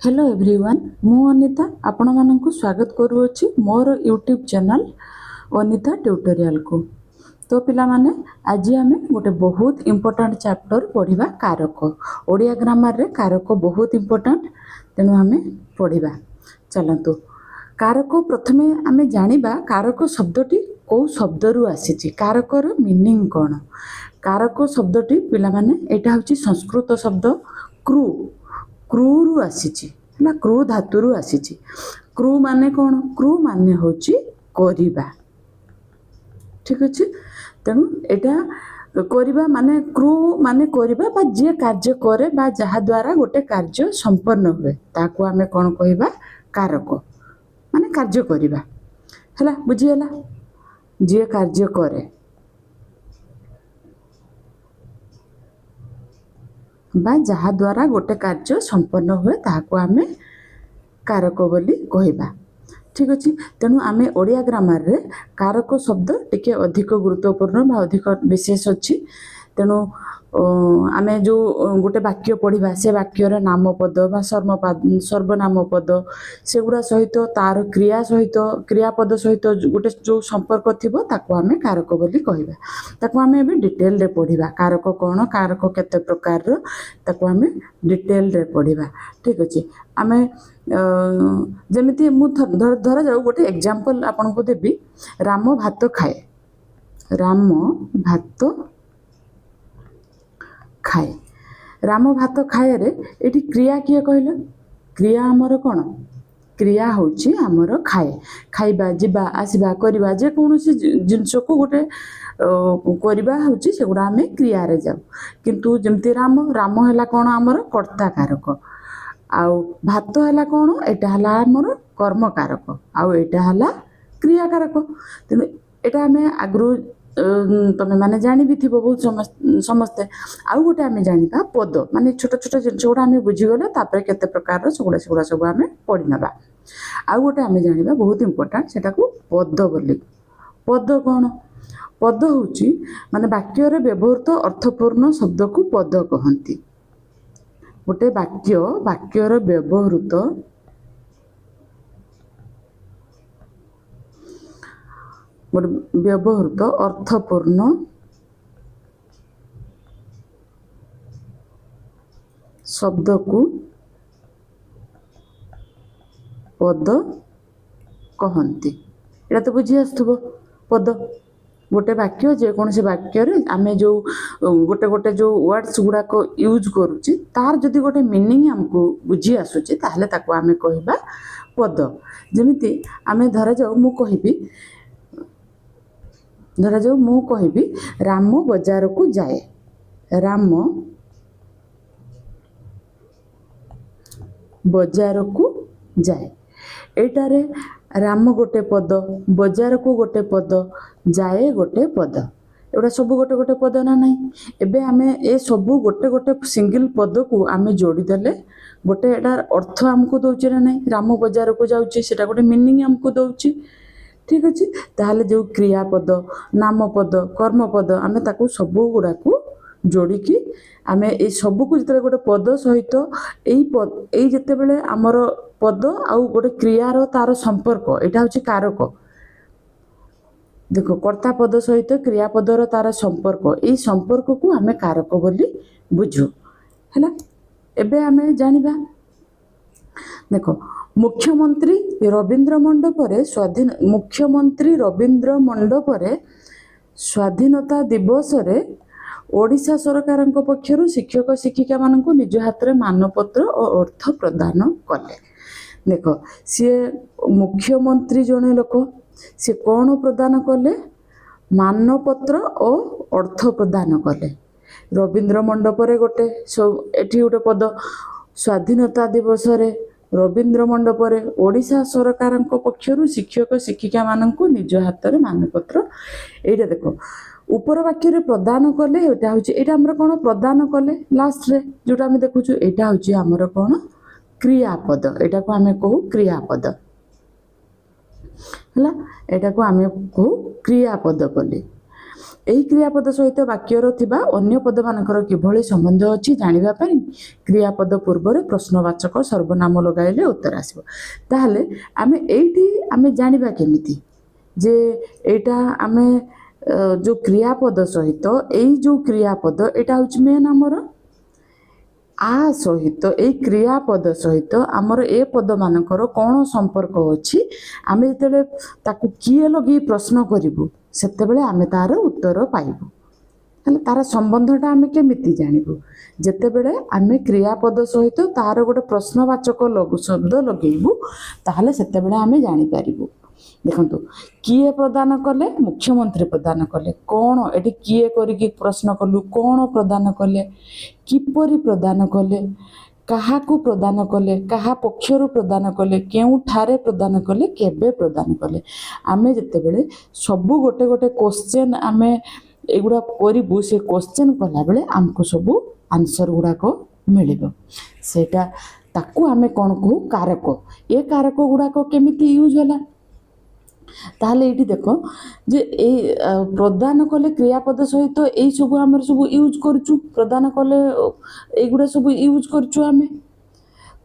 Hello everyone मु अनिता आपण मानक स्वागत करुच्ची मोर यूट्यूब चैनल अनिता ट्यूटोरियल को। तो पिला माने आज आम गोटे बहुत इम्पोर्टाट चैप्टर पढ़ा कारक ओडिया ग्रामर रे कारक बहुत इम्पोर्टाट तेणु आम पढ़ा। चलतु कारक प्रथमे आम जानिबा कारक शब्दटी कौ शब्द रु आसी कारकर मीनिंग कौन। कारक शब्दटी पिला माने एटा होची संस्कृत शब्द क्रू क्रू रु आसीची ना क्रू धातु रु आसीची। क्रू माने कौन क्रू माने होची करिबा। ठीक अछि तेणु एटा करिबा माने क्रू माने करिबा बा जे कार्य करे बा जहा द्वारा गोटे कार्य संपन्न हुए ताको आमे कोन कहिबा कारक माने कार्य करिबा। हला बुझी हला जे कार्य करे बा जहा द्वारा गोटे कार्य संपन्न हुए ताको आमे कारक बोली कहिबा। ठीक अच्छे तेणु आमे ओडिया ग्रामर रे कारक शब्द टिके अधिक गुरुत्वपूर्ण बा अधिक विशेष अच्छी। तेणु आमे जो गोटे वाक्य पढ़ा से वाक्यर नाम पद बा सर्वनाम पद सेगुड़ा सहित तार क्रिया सहित क्रियापद सहित गोटे जो संपर्क थिबो ताको आमे कारक बोली कहिबा। ताको आमे एबे डिटेल रे पढ़िबा कारक कोन कारक केते प्रकार रो ताको आमे डिटेल रे पढ़िबा। ठीक अछि आमे जेमिति मु धरा जाऊ गोटे एग्जांपल आपन को देबी। राम भात खाए राम भात खाए राम भात खाए रे एटी क्रिया किए कहले क्रिया आमर कोन क्रिया होची आमर खाए खाइबा जिबा आसीबा करबा जे कोनोसी जिंस को गोटे करबा होची सेगुडा आमे क्रिया रे जाऊ। किंतु जेमति राम राम हैला कोन आमर कर्ता कारक आउ भात हैला कोन एटा हला आमर कर्म कारक आउ एटा हला क्रिया कारक। तेनु एटा आमे आगरु तमे माने जानि भी थिबो बहुत समस्ते आउ गोटे आमे जानिबा पद माने छोट छोट जिनिस गुड़ा आमे बुझी गले तापर केते प्रकार सेगुड़ा सब आमे पढ़ी नबा। आउ गोटे आमे जानिबा बहुत इंपोर्टेंट सेटा को पद बोली। पद कोन पद होची माने वाक्य रे व्यवहृत अर्थपूर्ण शब्द को पद कहंती। गोटे वाक्य रे व्यवहृत व्यवहृत अर्थपूर्ण शब्द को पद कहंती। एटा तो बुझी आसथबो पद गोटे वाक्य जे कौन से वाक्य रे आमे जो गोटे गोटे जो वर्ड्स गुडा को यूज करूची तार जदि गोटे मीनिंग हमको बुझी आसुची ताहले ताको आमे कहिबा पद। जेमिति आमे धरा जाऊ मु कहिबी राम बाजार को जाए राम बाजार को जाए एटारे राम गोटे पद बाजार को गोटे पद जाए गोटे पद एटा सब गोटे गोटे पद ना नहीं। एबे आमे ए सब गोटे गोटे सिंगल पद को आमे जोड़ी देले गोटे एटार अर्थ हमको दउची ना नहीं। राम बाजार को जाउची सेटा गोटे मीनिंग हमको दउची। ठीक अच्छे ताहले जो क्रियापद नाम पद कर्म पद आमे ताको सब गुड़ा को जोड़ी की आमे ए सब को जते गोटे पद सहित एई जते बेले हमर पद आउ गोटे क्रियार तार संपर्क एटा होची कारक। देखो कर्ता पद सहित क्रियापदर तार संपर्क एई संपर्क को आमे कारक बोली बुझू। हैला एबे आमे जानिबा देखो मुख्यमंत्री रवींद्र मंडपरे स्वाधीनता दिवस रे ओडिशा सरकार पक्षर शिक्षक शिक्षिका मान निज हाथ में मानपत्र और अर्थ प्रदान कले। देख सी मुख्यमंत्री जड़े लोक सी कौन प्रदान कले मानपत्र और अर्थ प्रदान कले। रवींद्र मंडपरे गोटे एठी गोटे पद स्वाधीनता दिवस रे रवींद्र मंडपरे ओडिशा सरकार पक्षर शिक्षक शिक्षिका मान निज हाथ में मानपत्र एटा देखो उपर वाक्य प्रदान कले एटा हमर कोन प्रदान कले लास्ट रे जोटा हम देखुछु एटा होची हमर कोन क्रियापद एटा को हमें कहू क्रियापद हला एटा को हमें कहू क्रियापद बोली। ଏହି କ୍ରିୟାପଦ ସହିତ ବାକ୍ୟର ଥିବା ଅନ୍ୟ ପଦମାନଙ୍କର କିଭଳି ସମ୍ବନ୍ଧ ଅଛି ଜାଣିବା ପାଇଁ କ୍ରିୟାପଦ ପୂର୍ବରେ ପ୍ରଶ୍ନବାଚକ ସର୍ବନାମ ଲଗାଇଲେ ଉତ୍ତର ଆସିବ। ତାହେଲେ ଆମେ ଏଇଠି ଆମେ ଜାଣିବା କେମିତି ଯେ ଏଇଟା ଆମେ ଯେଉଁ କ୍ରିୟାପଦ ସହିତ ଏଇ ଯେଉଁ କ୍ରିୟାପଦ ଏଇଟା ହେଉଛି ମେନ୍ ଆମର आ सहित ए क्रियापद सहित आमर ए पदमानकर कौन संपर्क अच्छी आम जो ताकू किए लगे प्रश्न करूँ से आम तार उत्तर पाइबू हेल्ले तार संबंधटा आम केमी जानबू जितेबले आम क्रियापद सहित तार गोटे प्रश्नवाचक शब्द लगेबू ताहले सेतेबेले आम जानीपारू। देखु किए प्रदान कले मुख्यमंत्री प्रदान कले कौन ये किए करिकी प्रश्न कलु कौन प्रदान कले किपरि प्रदान कले काहाकू प्रदान कले कहा पक्षरु प्रदान कले केउठारे प्रदान कले केबे प्रदान कले आमे जेतेबेले सबु गोटे गोटे क्वेश्चन आमे एगुड़ा करिबु से क्वेश्चन कला बेले आमको सबु आंसर गुड़ाक मिलिबो सेटा ताकू आमे कोन कहू कारक ए कारक गुड़ाक केमिति यूज होला ताहले ये देख जे ए प्रदान कले क्रियापद सहित यही सब आम सब यूज करूँ प्रदान कले युवा सब यूज करूँ आम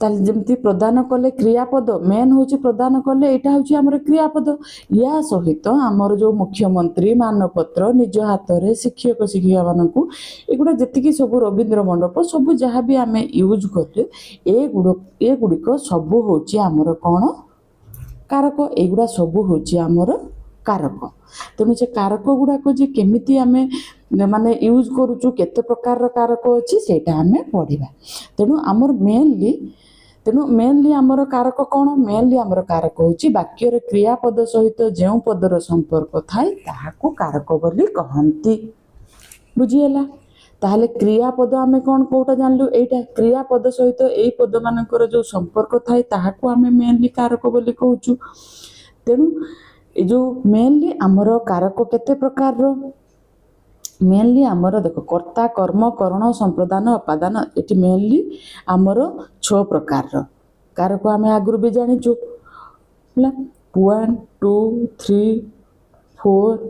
ताल जमती प्रदान कले क्रियापद मेन हूँ प्रदान कले यहाँ हूँ आम क्रियापद या सहित आमर जो मुख्यमंत्री मानपत्र निज हाथ में शिक्षक शिक्षिका मानक एगुड़ा जी सब रवींद्र मंडप सब जहाँ भी आम यूज कले ए गुड़िक सब हूँ आमर कौन कारक एगुड़ा सब हूँ आमर कारक तेणु से कारक गुड़ाक जे केमिति आमे माने यूज करूँ केते प्रकार कारक अच्छी सेटा आमे पढ़िबा तेणु आमर मेनली आमर कारक कौन मेनली आमर कारक हूँ वाक्यर क्रियापद सहित जो पदर संपर्क थाए ताहाकू कारक बोली कहंती बुझीगला। ताहले क्रियापद आमे कौन कोटा जानलु एटा क्रियापद सहित एई पद मानकर जो संपर्क थाए ताहाकू आमे मेनली कारक बोली कहूचु। तेणु ए जो मेनली आमर कारक केते प्रकार रो मेनली आमर देख कर्ता कर्म करण संप्रदान अपादान एटी मेनली आमर 6 प्रकार रो कारक आमे आगुरु भी जानिचु होला 1 2 3 4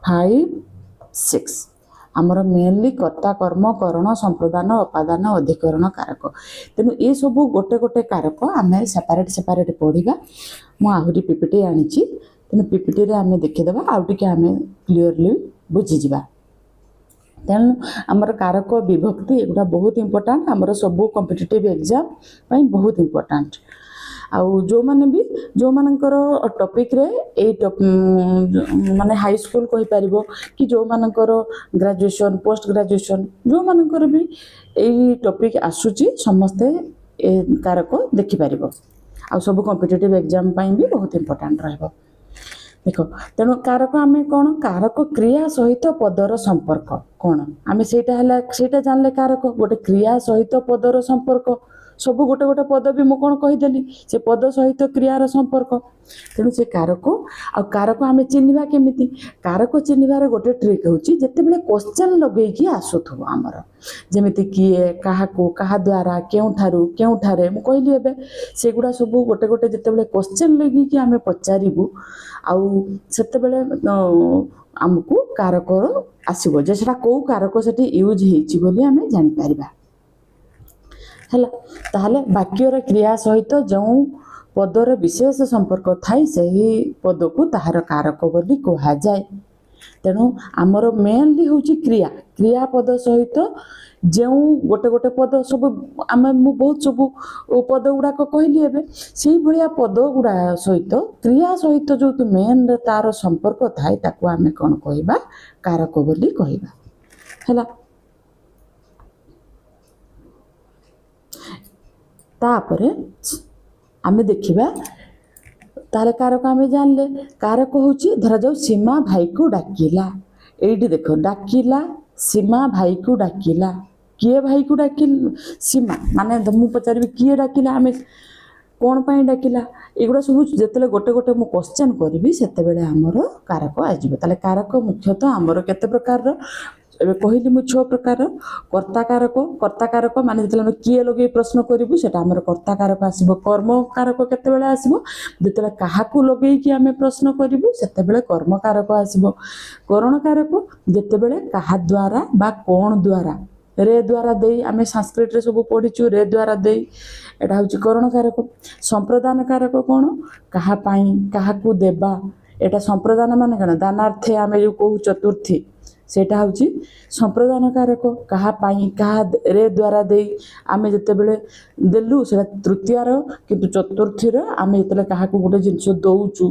5 6 आमर मेनली कर्ता कर्म करण संप्रदान अपादान अधिकरण कारक तेणु ये सब गोटे गोटे कारक आम सेपारेट पढ़ा मु आहरी पीपीटी आनी तेणु पीपीटी रे आम देखीदे आउ टे आम क्लीयरली बुझीजा। तेणु आमर कारक विभक्ति एगुड़ा बहुत इंपोर्टाट आमर सब कॉम्पिटिटिव एग्जाम बहुत इंपोर्टाट आउ जो माने भी जो मानकर टॉपिक रे माने हाई स्कूल कहि परिबो कि जो मानकर ग्रेजुएशन पोस्ट ग्रेजुएशन जो मानकर भी एई टॉपिक आसुची समस्ते ए कारक देखि परिबो आ सब कॉम्पिटिटिव एग्जाम पई भी बहुत इंपोर्टेंट रहबो। देखो तेणु कारक आमे कौन कारक क्रिया सहित पदर संपर्क कौन आमे सेटा जानले कारक गोटे क्रिया सहित पदर संपर्क सब गोटे गोटे पद भी मु कौन कहीदेली से पद सहित क्रियार संपर्क तेणु से कारक आ कारक आमे चिन्हवा केमिति कारक चिन्हवार गोटे ट्रिक होची जेतेबेले क्वेश्चन लगेकी आसुथबो आमर जेमिति किए काहाको काहा द्वारा केउठारु केउठारे मु कहली एबे सेगुडा सब गोटे गोटे जेतेबेले क्वेश्चन लगेकी आमे पचारिबु आउ सेतेबेले आमको कारक आसीबो जे सेटा को कारक सेठी यूज हेची बोली आमे जानि परिबा हैला। ताहले वाक्यर क्रिया सहित जो पदर विशेष संपर्क थाई सही पद को ताहार कारक बोली कहा जाए। तेणु आमर मेनली होची क्रिया क्रियापद सहित जो गोटे गोटे पद सब आम मु बहुत सब पद गुड़ाक कहली एबे से भलिया पद गुड़ा सहित क्रिया सहित जो मेन तार संपर्क थाए ताकू आम कौन कहबा कारक बोली कहबा हैला। तापरे आमे देखिबा ताले कारक आमे जानले कारक होची धरा जाऊ सीमा भाई को डाकिला एइडी देखो डाकिला सीमा भाई को डाकिला किए भाई को डाकिल सीमा माने मु पचारबी किए डाकिला आमे कौन पाई डाकिला एगुड़ा सब जिते गोटे गोटे मु क्वेश्चन करी सेते बेले आमर कारक आजिबो ताले कारक मुख्यतः आमर केते प्रकार एबे कहली मु 6 प्रकार कर्ताकारक माने जतले हम किए लगे प्रश्न करिवु सेटा हमर कर्ताकारक आसीबो कर्मकारक केते बेले आसीबो जतले काहाकू लगे कि हमें प्रश्न करिवु सेते बेले कर्मकारक आसीबो करणकारक जते बेले काहा द्वारा बा कोन द्वारा रे द्वारा दे आमे संस्कृत रे सब पढिचु रे द्वारा दे एटा होची करणकारक संप्रदान कारक कोन काहा पाई काहाकू देबा एटा संप्रदान माने कना दानार्थे आमे जो कहू चतुर्थी सेटा होची संप्रदान कारक काहा पाई काहा रे द्वारा दे आमे जते बेले देलु सेटा तृतीय रो किंतु चतुर्थी रो आमे जते काहाकू गोटे जिंस दउचु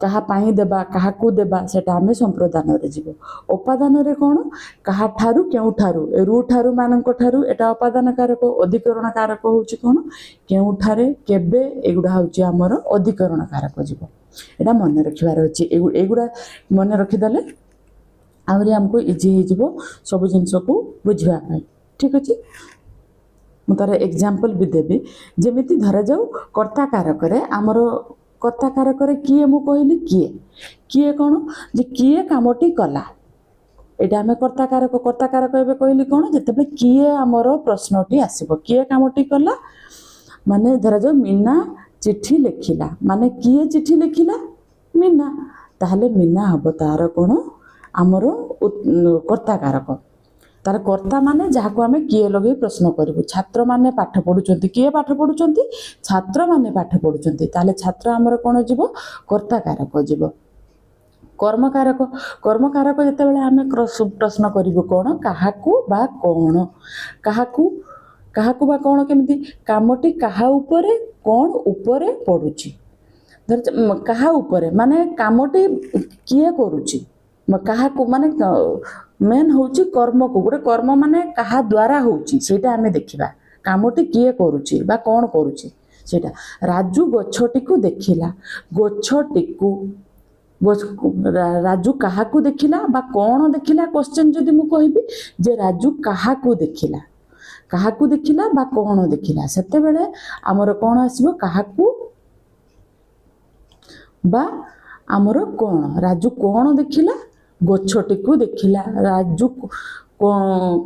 काहा पाई देबा काहाकू देबा सेटा आमे संप्रदान रे जीवो उपादान रे कोन काहा ठारू केउ ठारू रू ठारू मानक ठारू एटा उपादान कारक अधिकरण कारक होची कोन केउ ठारे केबे एगुडा होची हमर अधिकरण कारक जीवो एटा मन रखिबार होची एगुडा मन रखि दले आउरी हमको इजी हे जीवो सब जिंस को बुझिबा पाई ठीक अछि मु तार एग्जांपल भी देबी जेमिति धरा जाऊ कर्ता कारक रे हमर कर्ता कारक रे किए मु कहली किए कोन जे किए कामटी कला एटा हमें कर्ता कारक एबे कहली कोन जते किए हमर प्रश्नटी आसीबो किए कामटी कला माने धरा जाऊ मीना चिट्ठी लिखिला माने किए चिट्ठी लिखिला मीना ताहले मीना हबो तार कोन हमर कर्ता कारक तार कर्ता माने जाहाको आमे किए लगे प्रश्न करिवु छात्र माने पाठ पढुचंती किए पाठ पढुचंती छात्र माने पाठ पढुचंती ताले छात्र हमर कोन जीवो कर्ता कारक जीवो कर्म कारक जते बेले आमे प्रश्न करिवु कोन काहाकू बा कोन काहाकू बा कोन केमिति कामटी काहा ऊपरे कोन ऊपरे पडुची काहा ऊपरे माने कामटी किए करूची काहाकू माने मेन होची कर्म को गोटे कर्म माने काहा द्वारा होची सेटा हमें देखिबा कामटी किए करूची बा कोन करूची सेटा राजू गछटी को देखिला गछटी को राजू काहाकू देखिला बा कोन देखिला क्वेश्चन जदि मु कहबी जे राजू काहाकू देखिला बा कोन देखिला सेते बेले हमर कोन आसीबो काहाकू बा हमर कोन राजू कोन देखिला गछटी को देखिला राजू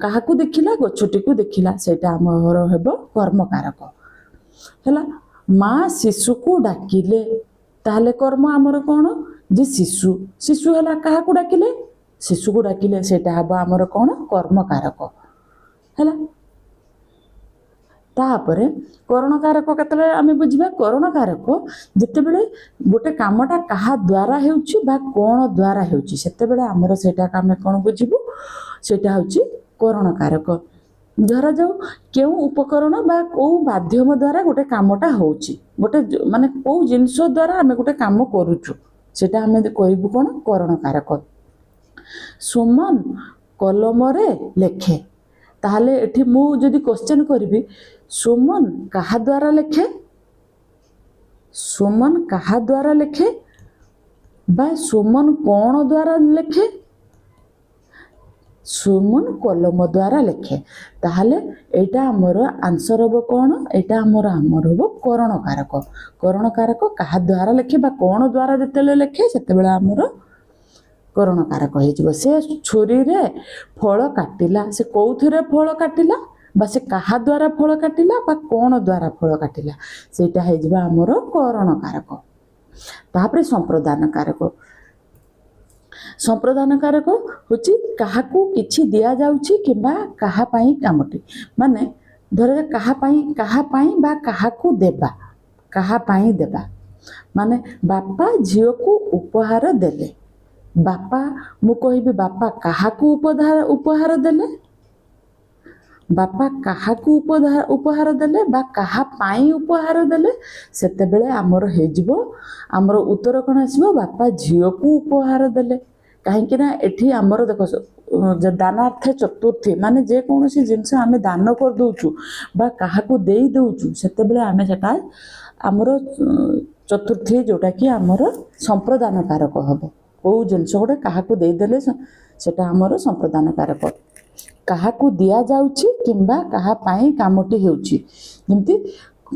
काहाकू देखिला गछटी को देखिला सेटा हमर हेबो कर्म कारक हैला माँ शिशु को डाकिले ताहले कर्म हमर कोन जे शिशु हैला काहाकू डाकिले शिशु को डाकिले सेटा हबो हमर कोन कर्म कारक हैला तापरे करण कारक केतले आमे बुझिबा करण कारक जते बेले गोटे कामटा काहा द्वारा हेउची बा कोन द्वारा हेउची सेते बेले हमर सेटा कामे कोन बुझिबु सेटा होची करण कारक धरा जाऊ केउ उपकरण बा को माध्यम द्वारा गोटे कामटा होउची गोटे माने को जिंस द्वारा आमे गोटे काम करूछु सेटा आमे कहबु कोन करण कारक सुमन कलम रे लेखे ताहले एठी मु जदि क्वेश्चन करबी सुमन काहा द्वारा लेखे बा सुमन कोन द्वारा लेखे सुमन कलम द्वारा लेखे ताहले एटा हमर आंसर हबो कोन एटा हमर हबो करण कारक काहा द्वारा लेखे बा कोन द्वारा जतेले लेखे सेते बेला हमर करण कारक हे जिवो से छुरी रे फल काटिला से कोउथिरे फल काटिला बा से काहा द्वारा फल काटिला बा कोन द्वारा फल काटिला सेटा हे जिवो हमर करण कारक तापरे संप्रदान कारक होची काहाकू किछि दिया जाउची किबा काहा पई कामटी माने धरे काहा पई बा काहाकू देबा माने बापा झियो को उपहार देले बापा मु कहबी बापा काहाकू उपहार देले बापा काहाकू उपहार देले बा काहा पाई उपहार देले सेते बेले हमर हे जिवो हमर उत्तर कोन आसीबो बापा झियो को उपहार देले काहे कि ना एठी हमर देखो दानार्थ चतुर्थी माने जे कोनोसी जिंस आमे दान कर दोचु बा काहाकू देई दोचु सेते बेले आमे सेटा हमर चतुर्थी जोटा कि हमर संप्रदान कारक हबो को जिनस गोटे काहाकू दे देले सेटा हमर संप्रदान कारक काहाकू दिया जाउची किंबा काहा पाई कामटी हेउची जेंति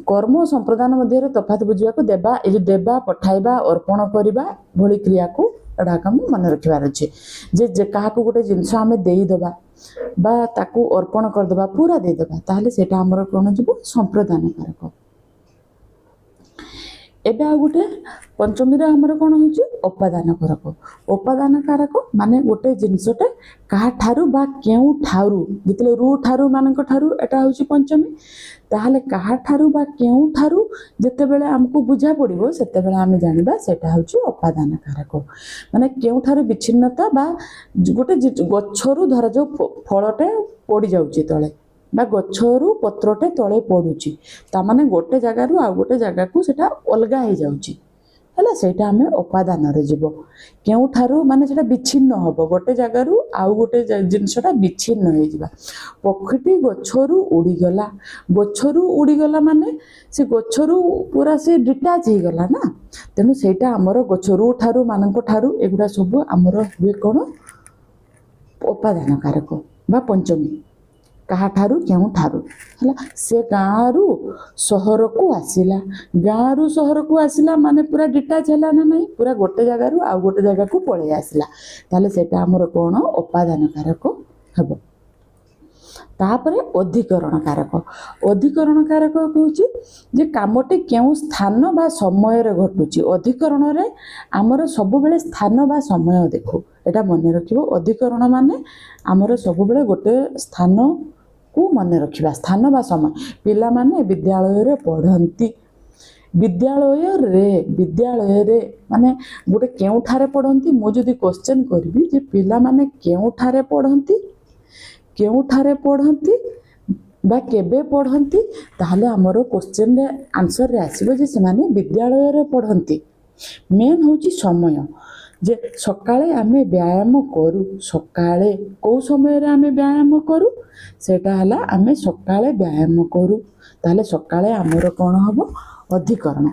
कर्म संप्रदान मध्य तफात बुझिया को देबा ए देबा पठाइबा अर्पण करिबा भली क्रिया को एटाक आम मन रखार अच्छे जे क्या गोटे जिनस आम देदेबा बा ताकू अर्पण करदे पूरा देदेबा ताहले सेटा आमर कौन जीव संप्रदान कारक। एबे आ गोटे पंचमी आमर कौन हो उपादान कारक। उपादान कारक माने गोटे जिनसटे क्या ठारू बा क्यों ठारू जिते रू ठारू मान ठारू एटा हूँ पंचमी ताहले क्या ठारू बा क्यों ठारू जिते बेले आमको बुझा पड़ो सेते बेले आम जानिबा सेटा हूँ उपादान कारक। माने क्यों ठारू विच्छिन्नता बा गोटे गछरू धरा जो फलटे पड़ जाउची तले बा गछरू पत्रटे तले पड़ुची तामाने गोटे जगार आ गोटे जगह को सेटा अलगा हो जाउची है सेटा आम उपादान जीव क्यों ठारू माने सेटा विच्छिन्न हम गोटे जगार आउ गोटे जिनसटा विच्छिन्न हो पक्षीटी गछरू उड़ीगला गछरू उड़ीगला माने से गछरू पूरा से डिटाच हो गला ना तेणु सेटा आमर गछरू ठारू मान ठारू एगुड़ा सब आमर हुए कौन उपादान कारक बा पंचमी क्या ठारू क्यों ठारू है से गाँव सहर को आसला गाँव सहर को आसला माने पूरा डिटाच है ना नहीं पूरा गोटे जगार आउ गोटे जगह को पलि आसला ताले सेटा आमर कौन उपादान कारक हम। तापरे अधिकरण कारक। अधिकरण कारक हूँ जे कामटी क्यों स्थान बा समय घटुची अधिकरण रे आमर सब बेले स्थान बा समय देखो एटा मन रखिबो। अधिकरण माने आमर सब बेले गोटे स्थान को मन रखिबा स्थान बा समय पिला माने विद्यालय रे पढ़ंती विद्यालय रे माने गोटे केउ ठारे पढ़ंती मु जदि क्वेश्चन करबी जे पिला माने केउ ठारे पढ़ंती केउ ठारे पढ़ंती बा केबे पढ़ंती ताहले हमरो क्वेश्चन रे आंसर रे आसीबो जे से माने विद्यालय रे पढ़ंती। मेन होची समय जे सकाळे आमे व्यायाम करू सकाळे को समय रे आमे व्यायाम करू सेटा हला आमे सकाळे व्यायाम करू ताहले सकाळे हमरो कोन हबो अधिकरण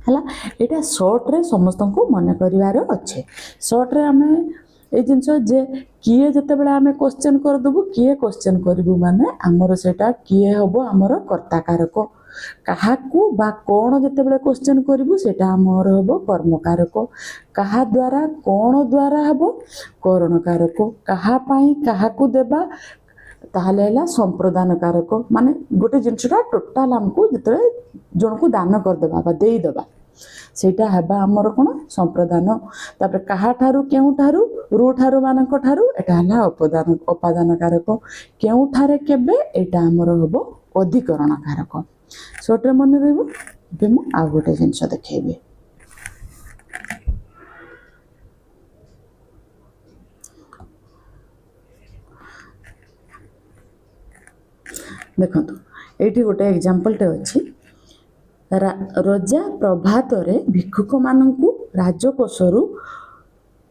हला। एटा शॉर्ट रे समस्त को मन करिवार अच्छे शॉर्ट रे आमे ए जिनस जे किए जिते बेले आमे क्वेश्चन कर दबु किए क्वेश्चन करबु माने हमरो सेटा किए हबो हमरो कर्ता कारक काहाकू बा कोण जिते बेले क्वेश्चन करबु सेटा हमर हबो कर्म कारक काहा द्वारा कोण द्वारा हबो करण कारक काहा पई काहाकू देबा ताहले हला संप्रदान कारक माने गोटे जिनसटा टोटाल हमको जिते जन को दान कर देबा बा देई देबा सेटा हेबा हमर कोन संप्रदान। तापर काहा ठारू केउ ठारू रू ठारू मानक ठारू एटा हला उपादान कारक केउ ठारे केबे एटा हमर हबो अधिकरण कारक। सोटे मन रहबो बे मु आ गोटे जिंस देखेबे देखंतु एठी गोटे एग्जांपल टे अछि रजा प्रभात रे भिक्षुक मानकु राजकोषरु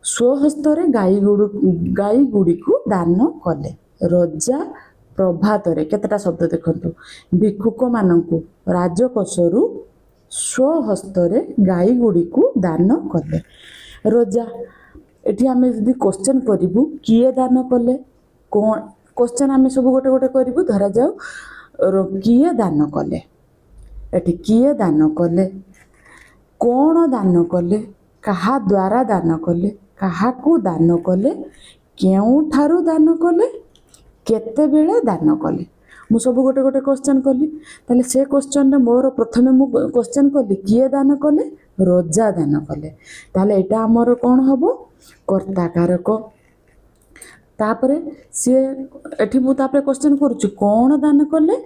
स्वहस्त रे गाई गुड़ी को दान कले। रजा प्रभात रे केतटा शब्द देखंतु भिक्षुक मानकु राजकोषरु स्वहस्त रे गाई गुड़ी को दान कले। रजा एठी आमे जदि क्वेश्चन करिवु किए दान कले कोन क्वेश्चन आमे सब गोटे गोटे करिवु धरा जाऊ किए दान कले एठी किए दान कले कोण दान कले काहा द्वारा दान कले काहाकू दान कले केउ ठारू दान कले केते बेले दान कले मु सब गोटे गोटे क्वेश्चन कली ताले से क्वेश्चन रे मोर प्रथमे मु क्वेश्चन कली किए दान कले रजा दान कले ताले एटा हमर कोन हबो कर्ता कारक। तापरे से एठी मु तापरे क्वेश्चन करूची कोण दान कले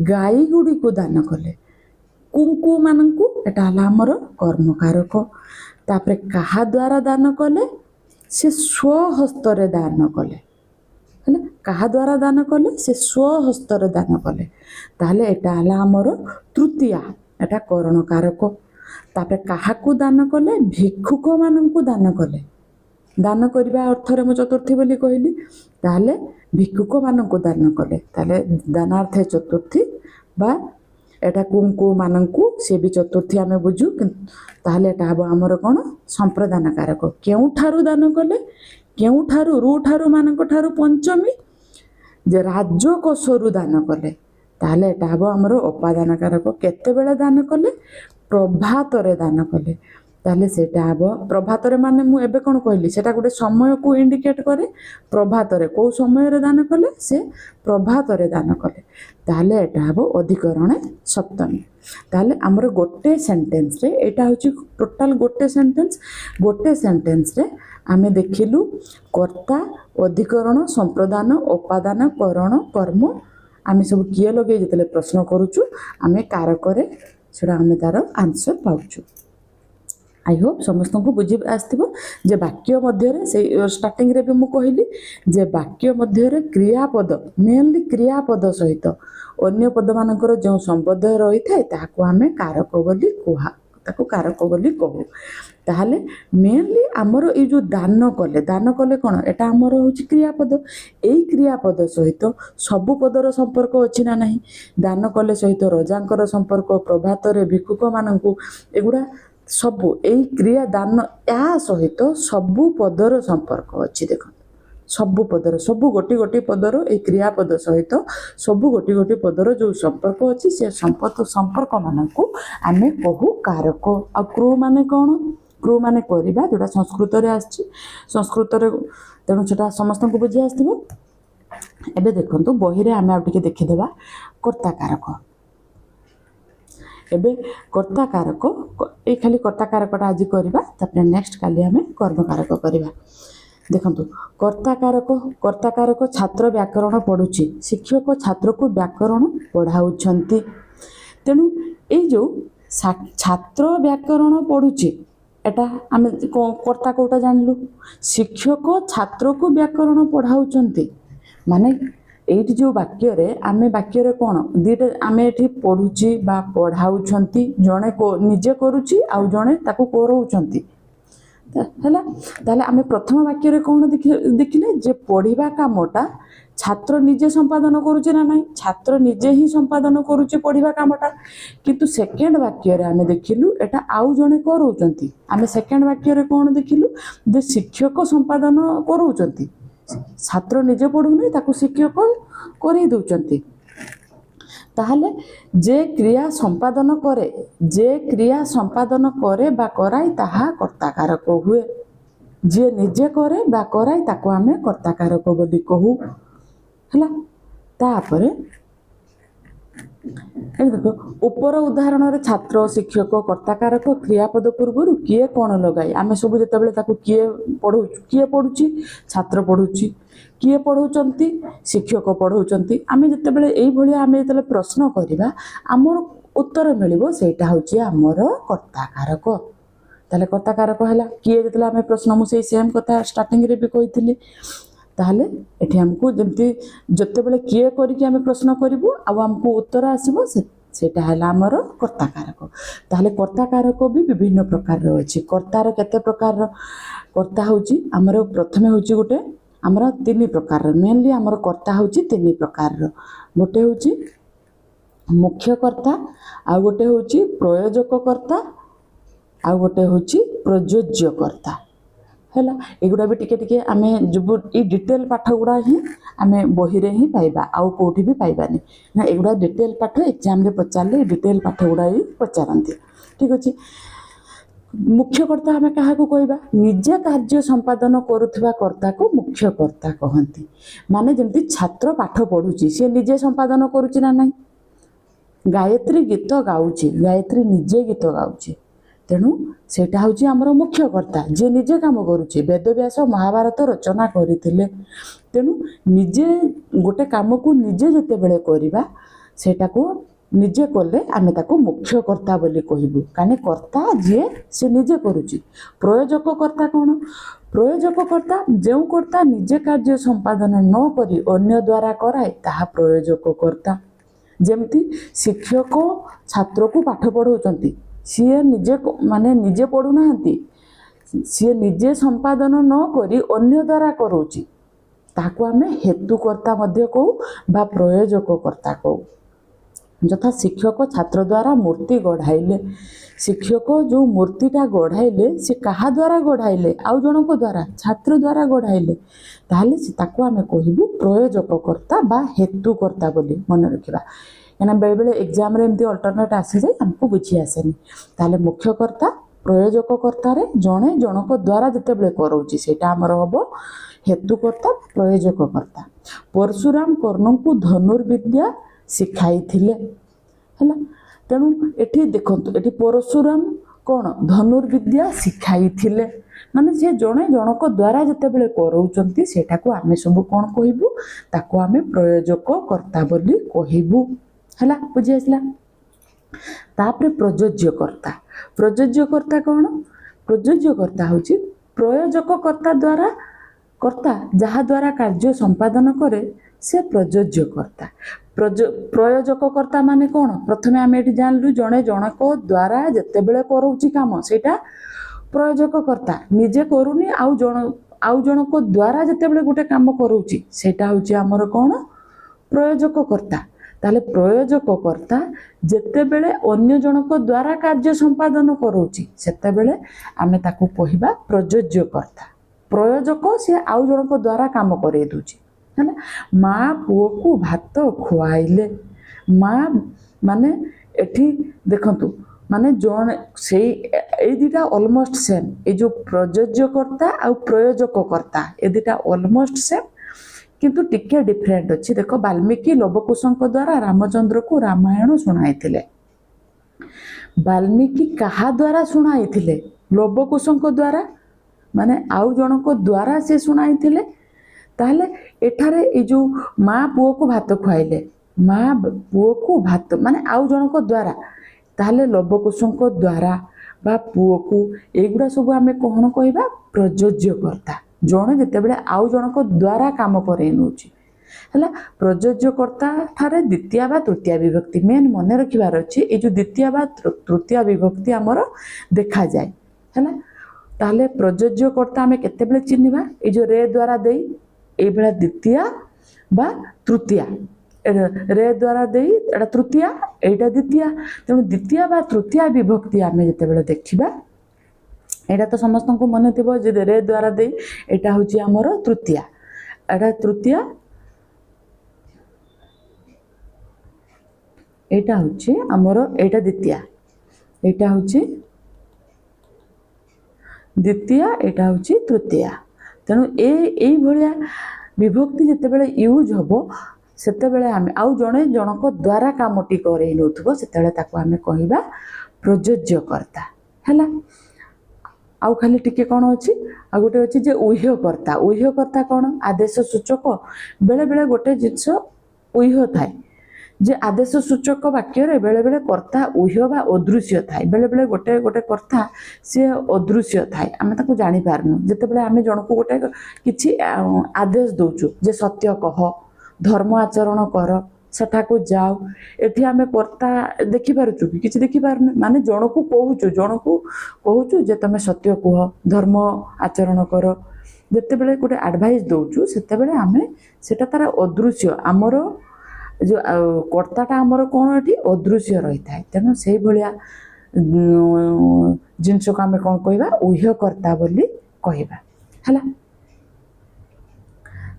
गाई गुडी को दान कले कुंकु मानकु एटा हला हमर कर्म कारक। तापरे काहा द्वारा दान कले से स्वहस्त रे दान कले है काहा द्वारा दान कले से स्वहस्त रे दान कले ताहले एटा हला हमर तृतीया एटा करण कारक। तापरे काहाकू दान कले भिक्षुक मानकु दान कले दान करबा अर्थ रे म चतुर्थी बोली कहली ताहले भिक्षुक मानकु दान कले ताहले दानार्थ चतुर्थी बा एटा कुंकु मानकु से भी चतुर्थी आमे बुझू ताहले एटा हबो हमर कोन संप्रदान कारक। केउ ठारू दान कले केउ ठारू रू ठारू मानक ठारू पंचमी जे राजकोषरु दान कले ताहले एटा हबो हमर उपादान कारक। केते बेले दान कले प्रभात रे दान कले ताहले सेटा हबो प्रभातरे माने मु एबे कोन कहली सेटा गोटे समय को इंडिकेट करे प्रभातरे को समय रे दान कले से प्रभातरे दान कले ताहले एटा हबो अधिकरण सप्तमी। ताहले हमर गोटे सेंटेंस रे एटा होची टोटल गोटे सेंटेंस रे आमे देखिलु कर्ता अधिकरण संप्रदान उपादान करण कर्म आमे सब किए लगे जतले प्रश्न करूछु आमे कारक रे सेटा आमे तार आंसर पाउछु। आई होप समस्त को बुझी आसथिबो जे वाक्य मध्य से स्टार्टिंग रे भी मु कहली जे वाक्य मध्य क्रियापद मेनली क्रियापद सहित अन्य पद मानकर जो संबंध रही थाए ताको आमे कारक बोली कुहा ताको कारक बोली कहू। ताहले मेनली आमर ए जो दान कले कौन एटा आमर होची क्रियापद एई क्रियापद सहित सबु पदर संपर्क अछि ना नहीं दान कले सहित रजांकर संपर्क प्रभात रे भिक्षुक माननकु एगुडा सबु एई क्रिया दान या सहित सबु पदर संपर्क अछि। देखो सबु पदर सबु गोटी गोटी पदर ए क्रियापद सहित सबु गोटी गोटी पदर जो संपर्क अछि से संपर्क मानकु आमे कहू कारक। आ क्रू माने कोन क्रू माने करिबा जोटा संस्कृत रे आछि संस्कृत रे तेणु सेटा समस्त को बुझी आस्थिबो। एबे देखंतु बही रे आमे आ टिके देखि देबा कर्ता कारक। एबे कर्ता कारक ए खाली कर्ता कारकटा आज करबा तापर नेक्स्ट काली आमे कर्म कारक करबा। देखंतु कर्ता कारक छात्र व्याकरण पढुची शिक्षक छात्र को व्याकरण पढ़ाउछंती तेणु ए जो छात्र व्याकरण पढुची एटा आमे कर्ता कोटा जानलु शिक्षक छात्र को व्याकरण पढ़ाउछंती माने एठी जो वाक्य रे आमे वाक्य रे कोन दीटा आमे एठी पढुची बा पढ़ाउछंती जणे को निजे करूची आ जणे ताको करौछंती हैला। ताले आमे प्रथम वाक्य रे कोन देखिले जे पढिबा कामटा छात्र निजे संपादन करूचे ना नहीं छात्र निजे ही संपादन करूचे पढिबा कामटा किंतु सेकेंड वाक्य रे आमे देखिलु एटा आउ जणे करौछंती आमे सेकेंड वाक्य रे कोन देखिलु जे शिक्षक संपादन करौछंती छात्र निजे पढ़ुनी ताको शिक्षक करेई दउचंती। ताहले जे क्रिया संपादन करे बा कराई ताहा कर्ता कारक हुए जे निजे करे बा कराई ताको आमे कर्ता कारक बोली कहू हला। तापरे देखो ऊपर उदाहरण रे छात्र शिक्षक कर्ता कारक क्रियापद पूर्व किए कौन लगाई आमे सब जतबेले ताको किए पढुची छात्र पढुची किए पढौचंती शिक्षक पढौचंती आमे जतबेले एई भलिया आमे जतबेले प्रश्न करिबा हमर उत्तर मिलिबो सेटा होची हमर कर्ता कारक। ताले कर्ता कारक हला किए जतले आमे प्रश्न मु सेम कथा स्टार्टिंग रे भी कहिथिली ताहले एठी हमको जमती जतबेले किए करिकि आमे प्रश्न करिवु आ हमको उत्तर आसीबो सेटा हला हमर कर्ता कारक। ताहले कर्ता कारक भी विभिन्न प्रकार रो अछि कर्तार केते प्रकार रो कर्ता होची हमर प्रथमे होची गोटे हमर तीन प्रकार मेनली हमर कर्ता होची तीन प्रकार रो गोटे होची मुख्य कर्ता आ गोटे होची प्रयोजक कर्ता आ गोटे होची प्रयोज्य कर्ता हैला। एगुडा भी टिके टिके आमे जब ई डिटेल पाठ गुडा ही आमे बही रे ही पाइबा आउ कोठी भी पाइबानी ना एगुडा डिटेल पाठ एग्जाम रे पचारले डिटेल पाठ गुडा ही पचारंती ठीक अछि। मुख्य कर्ता हमें कहा को कहबा निजे कार्य संपादन करुथबा कर्ता को मुख्य कर्ता कहंती माने जेमति छात्र पाठ पढुची से निजे संपादन करूची ना नहीं गायत्री गीत गाउची गायत्री निजे गीत गाउची तेणु सेटा होची हमर मुख्य कर्ता जे निजे काम करूची वेदव्यास महाभारत रचना करिथिले तेणु निजे गोटे काम को निजे जते बेले करिबा सेटा को निजे कले आमे ताको मुख्य कर्ता बोली कहबू काने कर्ता जे से निजे करूची। प्रयोजक कर्ता कौन प्रयोजक कर्ता जो कर्ता निजे कार्य संपादन न करी अन्य द्वारा कराए ताहा प्रयोजक कर्ता। जेमती शिक्षक छात्र को पाठ पढ़ौचंती सी निजे माने निजे पढ़ु नाहंती सी निजे संपादन न करी अन्य द्वारा करूची ताको आमे हेतुकर्ता मध्य कहू बा प्रयोजक कर्ता कहू। जथा शिक्षक छात्र द्वारा मूर्ति गढ़ाइले शिक्षक जो मूर्तिटा गढ़ाइले से कहा द्वारा गढ़ाइले आउ जनक द्वारा छात्र द्वारा गढ़ाइले ताहले ताको आमे कहबू प्रयोजक कर्ता बा हेतुकर्ता बोली मन रखिबा काना बेले बेले एग्जाम रे एमती अल्टरनेट आसी जाय हमको बुझी आसेनी ताहले मुख्य कर्ता प्रयोजककर्ता जड़े जनक द्वारा जितेबले कराऊँच सेटा आमर हम हेतुकर्ता प्रयोजककर्ता। परशुराम कर्ण को धनुर्विद्या शिखाई है। तेणु एठी देखंतु एठी परशुराम कौन धनुर्विद्या शिखाई माने जे जड़े जनक द्वारा जितेबले कराऊँच सेटा को आमे सब कौन कहबू ताको आमे प्रयोजककर्ता बोली कहबू है। बुझी आसला। तापर प्रयोज्यकर्ता। प्रयोज्यकर्ता कौन? प्रयोज्यकर्ता हूँ प्रयोजककर्ता द्वारा कर्ता जहाँ द्वारा कार्य संपादन करे से प्रयोज्यकर्ता। प्रयोजककर्ता माने कौन? प्रथमे आम ये जानलु जड़े जनक द्वारा जितेबले कराऊँच काम सेटा प्रयोजककर्ता निजे करूनी आउ जनक द्वारा जितेबले गोटे काम कराऊँच सेटा हूँ आमर कौन? प्रयोजककर्ता। ताले प्रयोजककर्ता जेतेबेले अन्य जनक द्वारा कार्य संपादन कराऊँच सेतेबेले आमे ताकू कहिबा प्रयोज्यकर्ता। प्रयोजक से आउ जनक द्वारा काम करे दूची है ना। माँ पुओ को भात खुआइले। माँ माने एठी देखंतु माने जण से ए दुटा ऑलमोस्ट सेम। ए जो प्रयोज्यकर्ता आ प्रयोजककर्ता ए दुटा ऑलमोस्ट सेम किंतु टिके डिफरेंट अच्छी। देखो वाल्मीकि लवकुश द्वारा रामचंद्र को रामायण शुणाई। वाल्मीकि कहा द्वारा शुणाई? लवकुश द्वारा माने आउ जनक द्वारा से शुणाई। ताहले एठारे ए जो माँ पुओ को भात खुआइले माँ पुओ को भात माने आउ जनक द्वारा ताहले लवकुश द्वारा बा पुओ को एगुड़ा सब आमे कौन कहबा? प्रयोज्यकर्ता। जड़े जितेबले आउ जनक द्वारा काम करे नौची है। प्रयोज्यकर्ता ठारे द्वितीय बा तृतीय विभक्ति मेन मन रखिबार अच्छी। ये जो द्वितीय बा तृतीय विभक्ति आमर देखा जाए है। ताहले प्रयोज्यकर्ता आमे केतेबेले चिन्हिबा? ये जो रे द्वारा देई ए बेला द्वितीय बा तृतीय रे द्वारा देई एटा तृतीय एटा द्वितीय। तेणु द्वितीय बा तृतीय विभक्ति आमे जेतेबेले देखिबा एटा तो समस्त को मन थी रे द्वारा दे एटा हूँ आमर तृतीय एटा तृतीय एटा हूँ आमर एटा द्वितीय एटा हूँ द्वितीय एटा हूँ तृतीय। तेणु ए भलिया विभक्ति जितेबले यूज हम सेतेबेले आमे आउ जड़े जनक द्वारा कामटी करे नउथबो सेतेबेले ताको आमे कहिबा प्रयोज्यकर्ता है। आउ खाली टिके कौन अच्छी आ गोटे अच्छी जे ऊह्यकर्ता। ऊह्यकर्ता कौन? आदेश सूचक। बेले बेले गोटे जिनस ऊह्य थाए जे आदेश सूचक वाक्य बेले बेले कर्ता ऊह्य बा अदृश्य थाए। बेले बेले गोटे गोटे कर्ता सी अदृश्य थाए आमे ताको जानि पारनु। जेतेबेले आमे जनकु गोटे किछि आदेश दउचु जे सत्य कह धर्म आचरण कर सेठाको जाओ एठी आमे कर्ता देखि पारुचु कि किछि देखि पारनु माने जनकु कहूचु जे तमे सत्य कह धर्म आचरण कर। जेतेबेले गोटे एडवाइस दउचु सेतेबेले आमे सेटा तार अदृश्य आमर जो कर्ताटा आमर कौन एठी अदृश्य रही थाए। तेणु से भलिया जिनस को आमे कौन कहबा? ऊह्यकर्ता बोली कहबा हैला।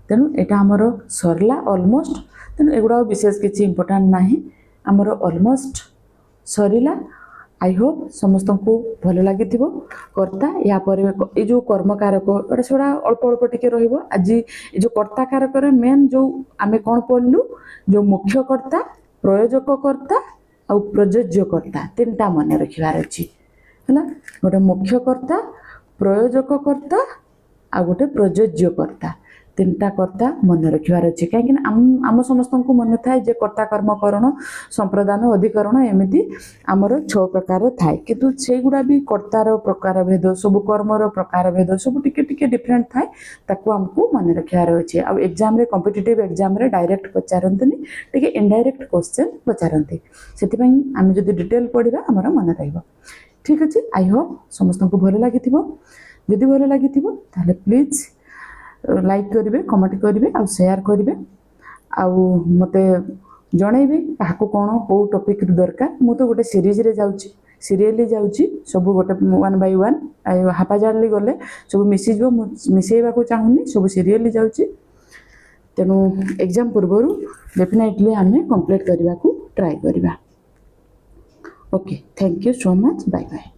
तेणु एटा आमर सरला ऑलमोस्ट। तेणु एगुड़ा विशेष किसी इम्पोर्टाट ना आमर ऑलमोस्ट सरीला। आई होप समस्त को भल लगी कर्ता या पर ये जो कर्मकारक एटा सेटा अल्प अल्प टिके रहिबो। आज जो कर्ता कारक मेन जो आमे कौन पढ़लु जो मुख्यकर्ता प्रयोजककर्ता आ प्रयोज्यकर्ता तीनटा मन रखिबार अछि हैला। गोटे मुख्यकर्ता प्रयोजककर्ता आ गोटे प्रयोज्यकर्ता तीनटा कर्ता मन रखिबार अच्छे। कहीं आम समस्त को मन थाए जे कर्ता कर्मकरण संप्रदान अधिकरण एमती आमर 6 प्रकार थाए किंतु से गुड़ा भी कर्तार प्रकार भेद सब कर्मर प्रकार भेद सब टिके टिके डिफरेंट थाए ताकू हमको मन रखिबार अच्छे। आ एग्जाम रे कॉम्पिटिटिव एग्जाम रे डायरेक्ट पचारंतनी टिके इनडायरेक्ट क्वेश्चन पचारंती सेति पई आमे जदि डिटेल पढिबा हमर मन रहइबो। ठीक अछि। आई होप समस्त को भल लागिथिबो। जदि भल लागिथिबो ताले प्लीज लाइक करेंगे कमेंट करेंगे और शेयर करेंगे आउ मते जनइबे काहाको कौन कौ टॉपिक दरकार। मु तो गोटे सीरीज रे जाउची सीरियली जाउची सब गोटे 1 बाय 1 हापाजारली गले सब मिसिजो मिसेइबा को चाहुनी सब सीरियली जाउची। तेनु एग्जाम पूर्वरु डेफिनेटली आमे कंप्लीट करबा को ट्राई करबा। Okay thank you so much bye bye.